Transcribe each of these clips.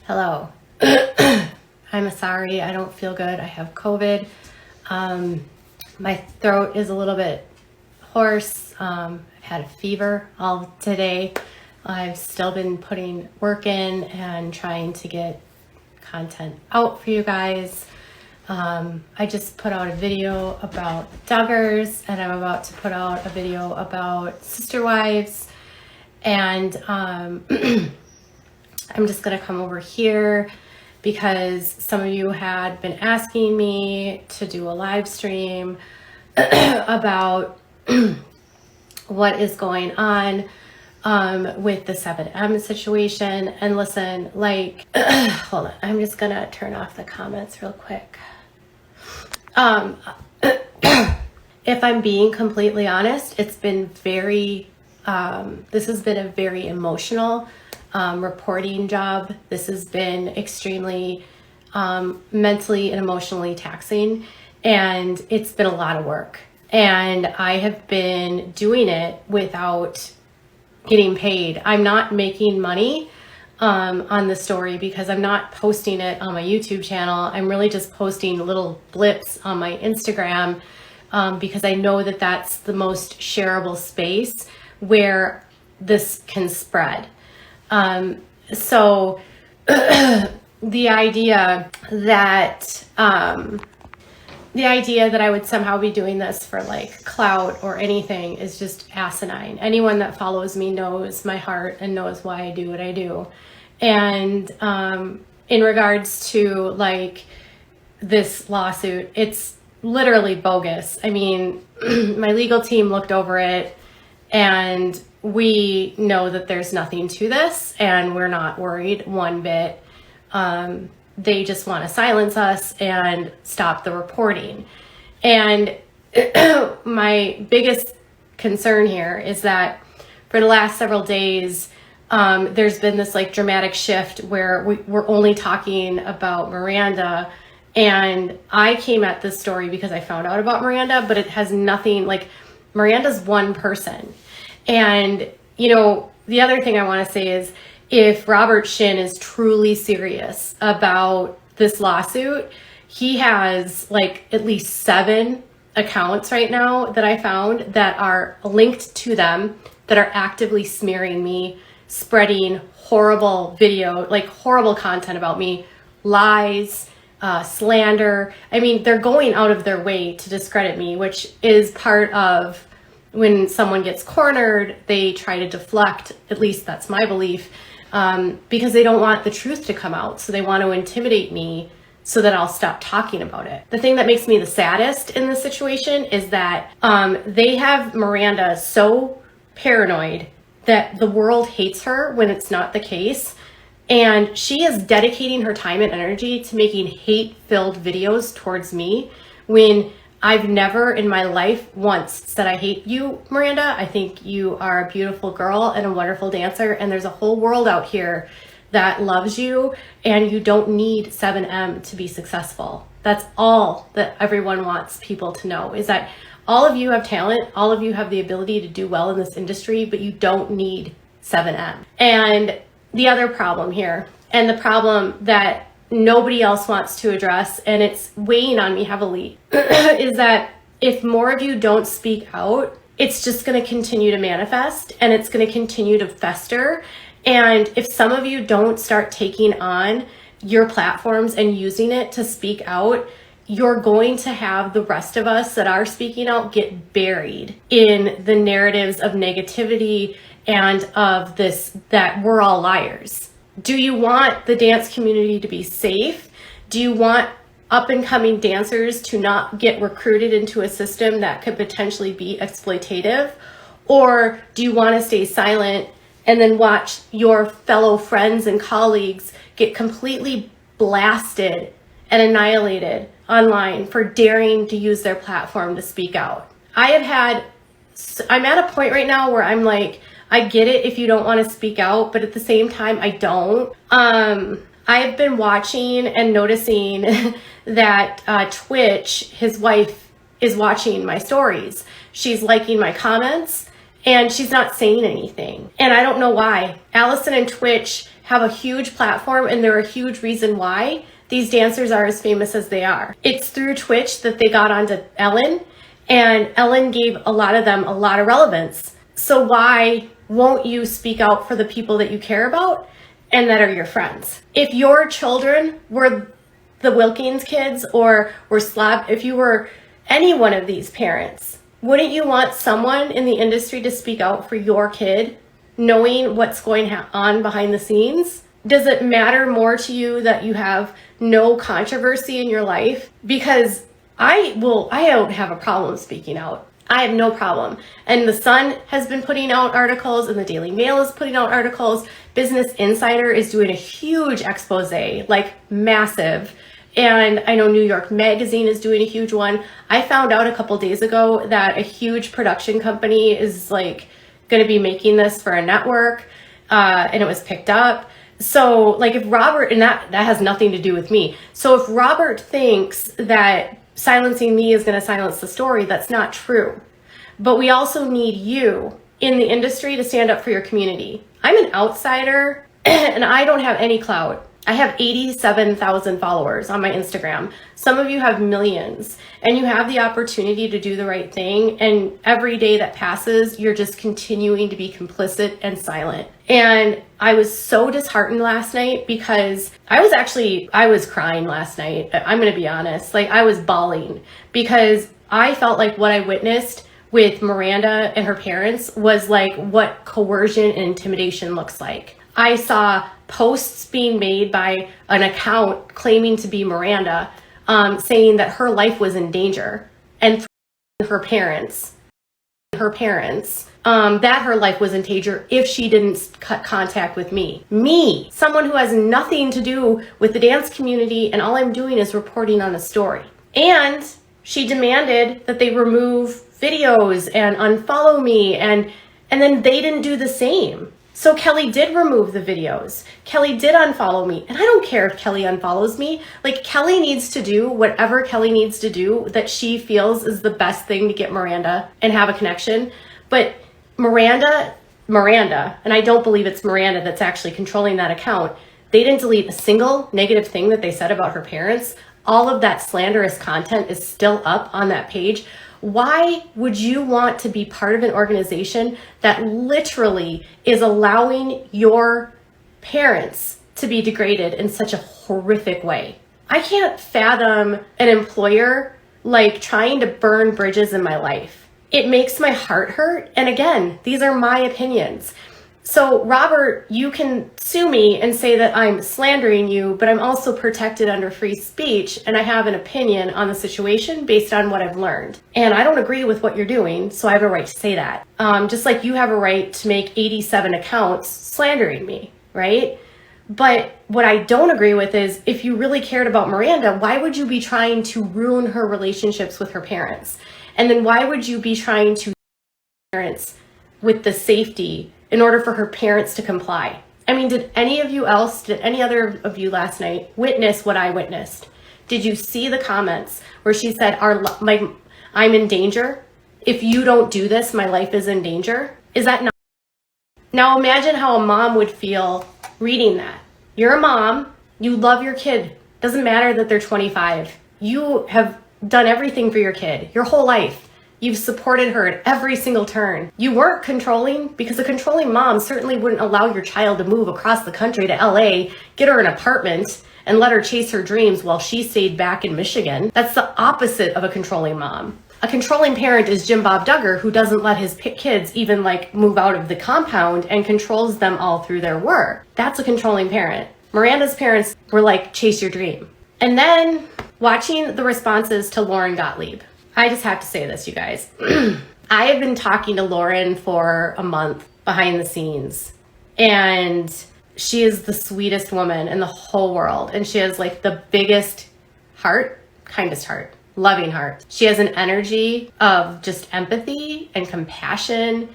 Hello. I'm sorry, I don't feel good. I have COVID. My throat is a little bit hoarse. I've had a fever all today. I've still been putting work in and trying to get content out for you guys. I just put out a video about Duggars, and I'm about to put out a video about sister wives. And I'm just gonna come over here because some of you had been asking me to do a live stream about what is going on with the 7M situation. And listen, like, hold on, I'm just gonna turn off the comments real quick. If I'm being completely honest, it's been very, this has been a very emotional reporting job. This has been extremely mentally and emotionally taxing, and it's been a lot of work. And I have been doing it without getting paid. I'm not making money on the story because I'm not posting it on my YouTube channel. I'm really just posting little blips on my Instagram because I know that that's the most shareable space where this can spread. So the idea that I would somehow be doing this for like clout or anything is just asinine. Anyone that follows me knows my heart and knows why I do what I do. And in regards to like this lawsuit, it's literally bogus. I mean, my legal team looked over it and we know that there's nothing to this, and we're not worried one bit. They just want to silence us and stop the reporting. And my biggest concern here is that for the last several days, there's been this like dramatic shift where we're only talking about Miranda. And I came at this story because I found out about Miranda, but it has nothing, like, Miranda's one person. And, you know, the other thing I want to say is if Robert Shin is truly serious about this lawsuit, he has like at least 7 accounts right now that I found that are linked to them that are actively smearing me, spreading horrible video, like horrible content about me, lies, slander. I mean, they're going out of their way to discredit me, which is part of when someone gets cornered, they try to deflect, at least that's my belief, because they don't want the truth to come out. So they want to intimidate me so that I'll stop talking about it. The thing that makes me the saddest in this situation is that they have Miranda so paranoid that the world hates her when it's not the case. And she is dedicating her time and energy to making hate-filled videos towards me when I've never in my life once said I hate you, Miranda. I think you are a beautiful girl and a wonderful dancer, and there's a whole world out here that loves you, and you don't need 7M to be successful. That's all that everyone wants people to know, is that all of you have talent, all of you have the ability to do well in this industry, but you don't need 7M. And the other problem here, and the problem that nobody else wants to address, and it's weighing on me heavily, is that if more of you don't speak out, it's just going to continue to manifest and it's going to continue to fester. And if some of you don't start taking on your platforms and using it to speak out, you're going to have the rest of us that are speaking out get buried in the narratives of negativity and of this, that we're all liars. Do you want the dance community to be safe? Do you want up and coming dancers to not get recruited into a system that could potentially be exploitative? Or do you want to stay silent and then watch your fellow friends and colleagues get completely blasted and annihilated online for daring to use their platform to speak out? I'm at a point right now where I'm like, I get it if you don't want to speak out, but at the same time, I don't. I've been watching and noticing that Twitch, his wife, is watching my stories. She's liking my comments and she's not saying anything. And I don't know why. Allison and Twitch have a huge platform, and they're a huge reason why these dancers are as famous as they are. It's through Twitch that they got onto Ellen, and Ellen gave a lot of them a lot of relevance. So why won't you speak out for the people that you care about and that are your friends? If your children were the Wilkins kids or were if you were any one of these parents, wouldn't you want someone in the industry to speak out for your kid, knowing what's going on behind the scenes? Does it matter more to you that you have no controversy in your life? Because I don't have a problem speaking out. I have no problem. And the Sun has been putting out articles, and the Daily Mail is putting out articles. Business Insider is doing a huge expose, like massive. And I know New York Magazine is doing a huge one. I found out a couple days ago that a huge production company is like going to be making this for a network, and it was picked up. So like if Robert, and that has nothing to do with me. So if Robert thinks that silencing me is going to silence the story, that's not true. But we also need you in the industry to stand up for your community. I'm an outsider and I don't have any clout. I have 87,000 followers on my Instagram. Some of you have millions, and you have the opportunity to do the right thing. And every day that passes, you're just continuing to be complicit and silent. And I was so disheartened last night because I was crying last night. I'm going to be honest. Like I was bawling because I felt like what I witnessed with Miranda and her parents was like what coercion and intimidation looks like. I saw posts being made by an account claiming to be Miranda, saying that her life was in danger, and her parents, that her life was in danger if she didn't cut contact with me, someone who has nothing to do with the dance community, and all I'm doing is reporting on a story. And she demanded that they remove videos and unfollow me, and then they didn't do the same. So Kelly did remove the videos. Kelly did unfollow me. And I don't care if Kelly unfollows me. Like Kelly needs to do whatever Kelly needs to do that she feels is the best thing to get Miranda and have a connection. But Miranda, and I don't believe it's Miranda that's actually controlling that account. They didn't delete a single negative thing that they said about her parents. All of that slanderous content is still up on that page. Why would you want to be part of an organization that literally is allowing your parents to be degraded in such a horrific way? I can't fathom an employer like trying to burn bridges in my life. It makes my heart hurt. And again, these are my opinions. So Robert, you can sue me and say that I'm slandering you, but I'm also protected under free speech, and I have an opinion on the situation based on what I've learned. And I don't agree with what you're doing, so I have a right to say that. Just like you have a right to make 87 accounts slandering me, right? But what I don't agree with is if you really cared about Miranda, why would you be trying to ruin her relationships with her parents? And then why would you be trying to parents with the safety in order for her parents to comply? I mean, did any other of you last night witness what I witnessed? Did you see the comments where she said, I'm in danger? If you don't do this, my life is in danger? Is that not? Now imagine how a mom would feel reading that. You're a mom, you love your kid. Doesn't matter that they're 25. You have done everything for your kid, your whole life. You've supported her at every single turn. You weren't controlling, because a controlling mom certainly wouldn't allow your child to move across the country to LA, get her an apartment, and let her chase her dreams while she stayed back in Michigan. That's the opposite of a controlling mom. A controlling parent is Jim Bob Duggar, who doesn't let his kids even move out of the compound and controls them all through their work. That's a controlling parent. Miranda's parents were like, chase your dream. And then watching the responses to Lauren Gottlieb. I just have to say this, you guys. I have been talking to Lauren for a month behind the scenes, and she is the sweetest woman in the whole world. And she has the biggest heart, kindest heart, loving heart. She has an energy of just empathy and compassion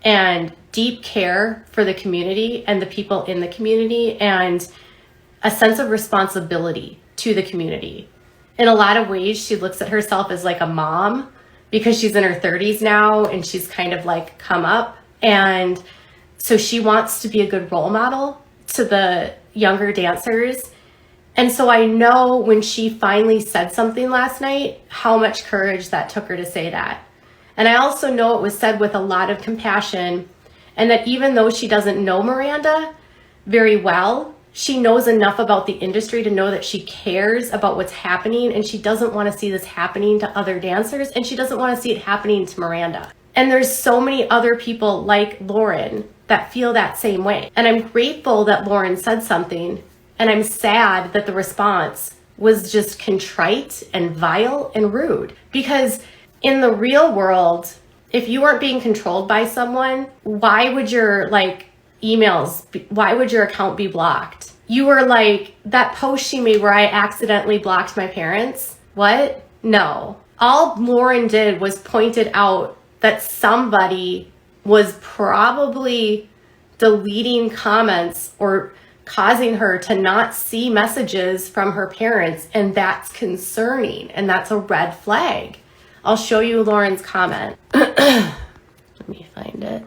and deep care for the community and the people in the community, and a sense of responsibility to the community. In a lot of ways, she looks at herself as a mom, because she's in her 30s now and she's kind of come up. And so she wants to be a good role model to the younger dancers. And so I know when she finally said something last night, how much courage that took her to say that. And I also know it was said with a lot of compassion, and that even though she doesn't know Miranda very well, she knows enough about the industry to know that she cares about what's happening, and she doesn't want to see this happening to other dancers, and she doesn't want to see it happening to Miranda. And there's so many other people like Lauren that feel that same way. And I'm grateful that Lauren said something, and I'm sad that the response was just contrite and vile and rude. Because in the real world, if you weren't being controlled by someone, why would your why would your account be blocked? You were like, that post she made where I accidentally blocked my parents. What? No. All Lauren did was pointed out that somebody was probably deleting comments or causing her to not see messages from her parents, and that's concerning, and that's a red flag. I'll show you Lauren's comment. Let me find it.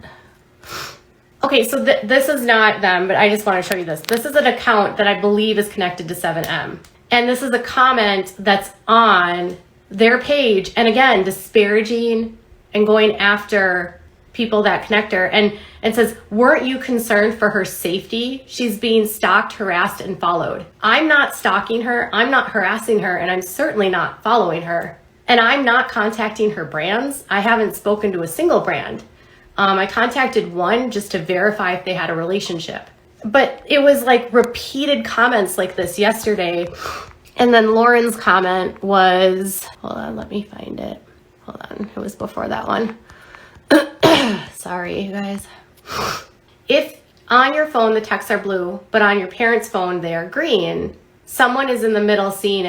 Okay, so this is not them, but I just want to show you this. This is an account that I believe is connected to 7M. And this is a comment that's on their page, and again, disparaging and going after people that connect her, and says, weren't you concerned for her safety? She's being stalked, harassed, and followed. I'm not stalking her, I'm not harassing her, and I'm certainly not following her. And I'm not contacting her brands. I haven't spoken to a single brand. I contacted one just to verify if they had a relationship. But it was like repeated comments like this yesterday. And then Lauren's comment was, hold on, let me find it. Hold on, it was before that one. Sorry, you guys. If on your phone the texts are blue, but on your parents' phone they are green, someone is in the middle seeing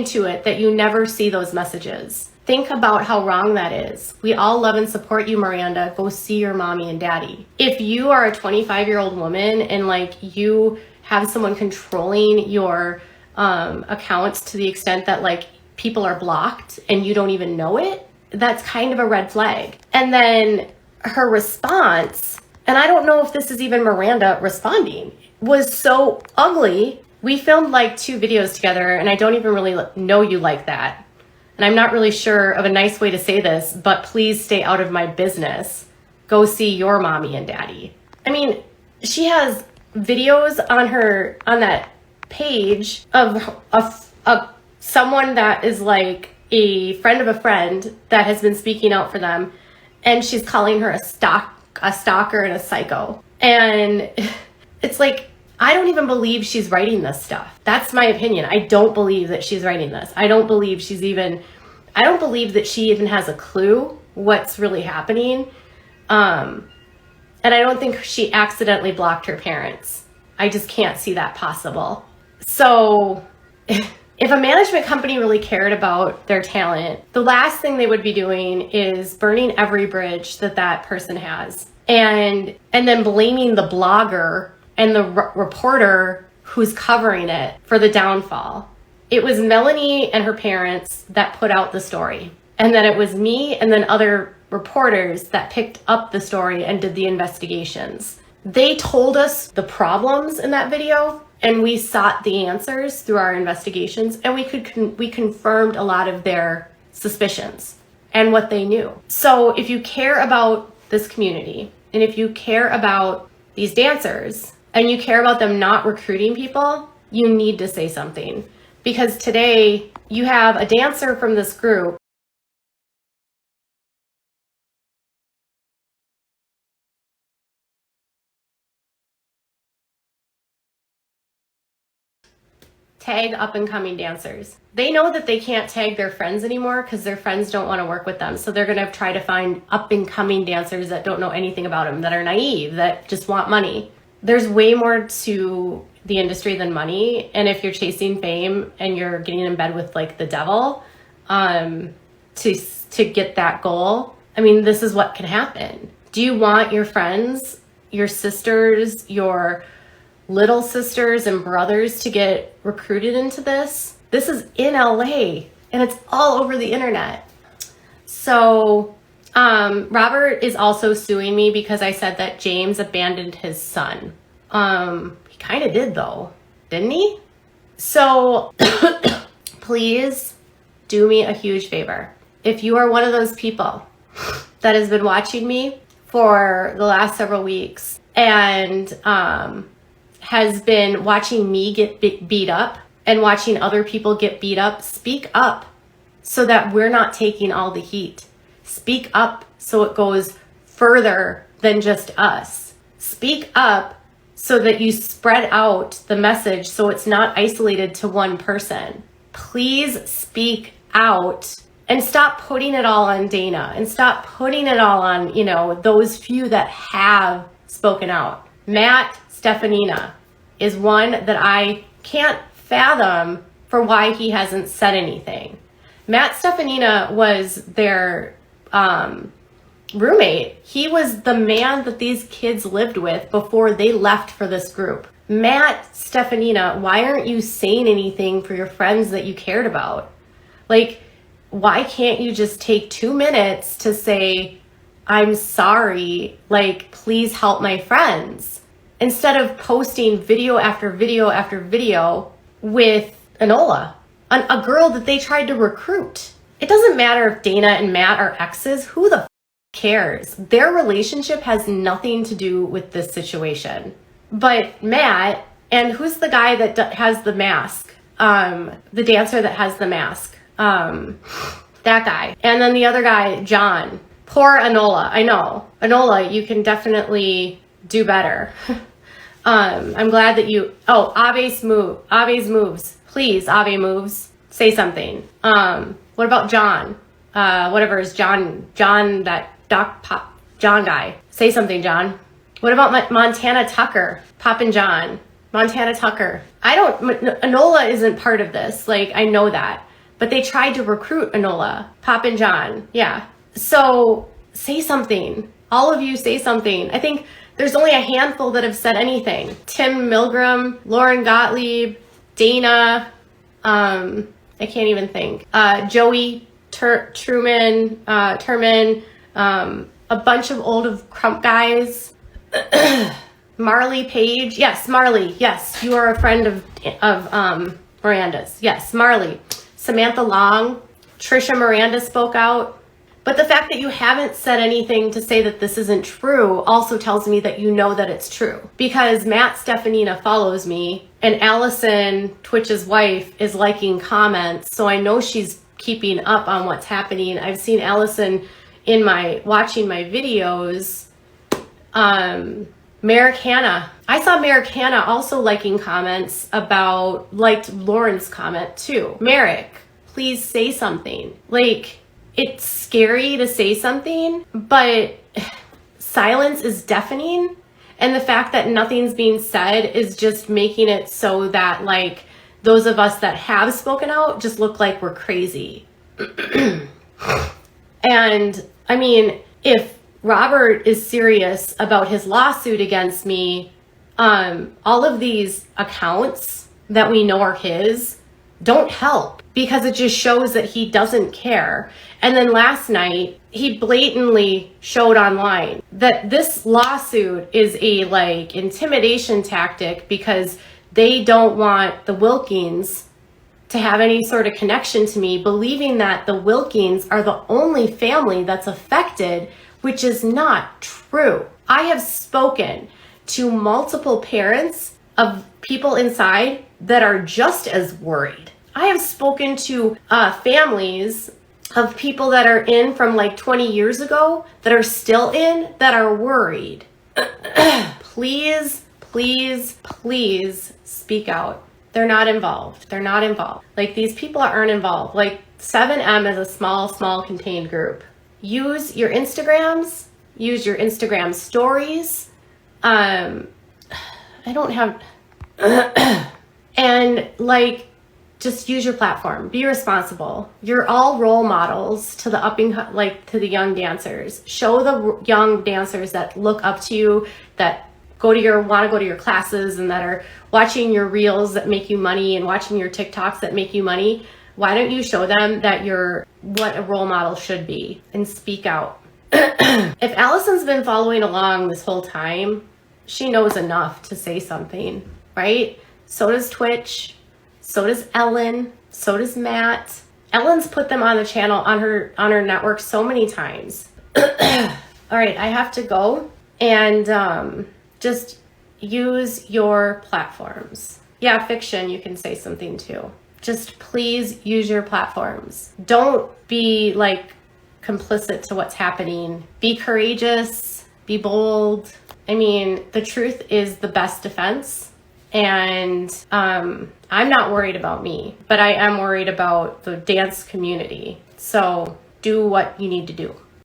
to it that you never see those messages. Think about how wrong that is. We all love and support you, Miranda. Go see your mommy and daddy. If you are a 25-year-old woman and you have someone controlling your accounts to the extent that people are blocked and you don't even know it, that's kind of a red flag. And then her response, and I don't know if this is even Miranda responding, was so ugly. We filmed 2 videos together, and I don't even really know you like that. And I'm not really sure of a nice way to say this, but please stay out of my business. Go see your mommy and daddy. I mean, she has videos on that page of someone that is a friend of a friend that has been speaking out for them, and she's calling her a stalker and a psycho. And it's I don't even believe she's writing this stuff. That's my opinion. I don't believe that she's writing this. I don't believe that she even has a clue what's really happening. And I don't think she accidentally blocked her parents. I just can't see that possible. So if a management company really cared about their talent, the last thing they would be doing is burning every bridge that person has, and then blaming the blogger and the reporter who's covering it for the downfall. It was Melanie and her parents that put out the story. And then it was me and then other reporters that picked up the story and did the investigations. They told us the problems in that video, and we sought the answers through our investigations, and we confirmed a lot of their suspicions and what they knew. So if you care about this community, and if you care about these dancers, and you care about them not recruiting people, you need to say something. Because today you have a dancer from this group tag up and coming dancers. They know that they can't tag their friends anymore because their friends don't want to work with them. So they're going to try to find up and coming dancers that don't know anything about them, that are naive, that just want money. There's way more to the industry than money. And if you're chasing fame and you're getting in bed with the devil to get that goal, I mean, this is what can happen. Do you want your friends, your sisters, your little sisters and brothers to get recruited into this? This is in LA and it's all over the internet. So Robert is also suing me because I said that James abandoned his son. He kind of did though, didn't he? So please do me a huge favor. If you are one of those people that has been watching me for the last several weeks and has been watching me get beat up and watching other people get beat up, speak up so that we're not taking all the heat. Speak up so it goes further than just us. Speak up so that you spread out the message so it's not isolated to one person. Please speak out and stop putting it all on Dana and stop putting it all on, you know, those few that have spoken out. Matt Stefanina is one that I can't fathom for why he hasn't said anything. Matt Stefanina was their roommate. He was the man that these kids lived with before they left for this group. Matt Stefanina, why aren't you saying anything for your friends that you cared about? Like, why can't you just take 2 minutes to say, I'm sorry, like, please help my friends, instead of posting video after video after video with Enola, a girl that they tried to recruit. It doesn't matter if Dana and Matt are exes. Who the cares? Their relationship has nothing to do with this situation. But Matt, and who's the guy that has the mask? The dancer that has the mask. That guy. And then the other guy, John. Poor Enola. I know. Enola, you can definitely do better. I'm glad that you... Oh, Abe's moves. Please, Abe moves. Say something. What about John? Whatever is John, that Doc Pop, John guy. Say something, John. What about Montana Tucker? Poppin' John. Montana Tucker. Enola isn't part of this. Like, I know that. But they tried to recruit Enola. Poppin' John. Yeah. So, say something. All of you say something. I think there's only a handful that have said anything. Tim Milgram, Lauren Gottlieb, Dana, I can't even think. Joey Turman, a bunch of old Crump guys. Marley Page. Yes, Marley. Yes, you are a friend of Miranda's. Yes, Marley. Samantha Long. Trisha Miranda spoke out. But the fact that you haven't said anything to say that this isn't true also tells me that you know that it's true. Because Matt Stefanina follows me, and Allison, Twitch's wife, is liking comments, so I know she's keeping up on what's happening. I've seen Allison watching my videos. Merrick Hanna. I saw Merrick Hanna also liking comments liked Lauren's comment too. Merrick, please say something. Like, it's scary to say something, but silence is deafening. And the fact that nothing's being said is just making it so that, like, those of us that have spoken out just look like we're crazy. And, I mean, if Robert is serious about his lawsuit against me, all of these accounts that we know are his don't help, because it just shows that he doesn't care. And then last night, he blatantly showed online that this lawsuit is a, like, intimidation tactic because they don't want the Wilkins to have any sort of connection to me, believing that the Wilkins are the only family that's affected, which is not true. I have spoken to multiple parents of people inside that are just as worried. I have spoken to families of people that are in from like 20 years ago that are still in, that are worried. Please, please, please speak out. They're not involved. They're not involved. Like, these people aren't involved. Like, 7M is a small contained group. Use your Instagrams. Use your Instagram stories. I don't have... and, like, just use your platform. Be responsible. You're all role models to the to the young dancers. Show the young dancers that look up to you, that want to go to your classes, and that are watching your reels that make you money and watching your TikToks that make you money. Why don't you show them that you're what a role model should be, and speak out? If Allison's been following along this whole time she knows enough to say something, right? So does Twitch, so does Ellen, so does Matt. Ellen's put them on the channel, on her network so many times. All right, I have to go, and just use your platforms. Yeah, fiction, you can say something too. Just please use your platforms. Don't be like complicit to what's happening. Be courageous, be bold. I mean, the truth is the best defense. And I'm not worried about me, but I am worried about the dance community. So do what you need to do.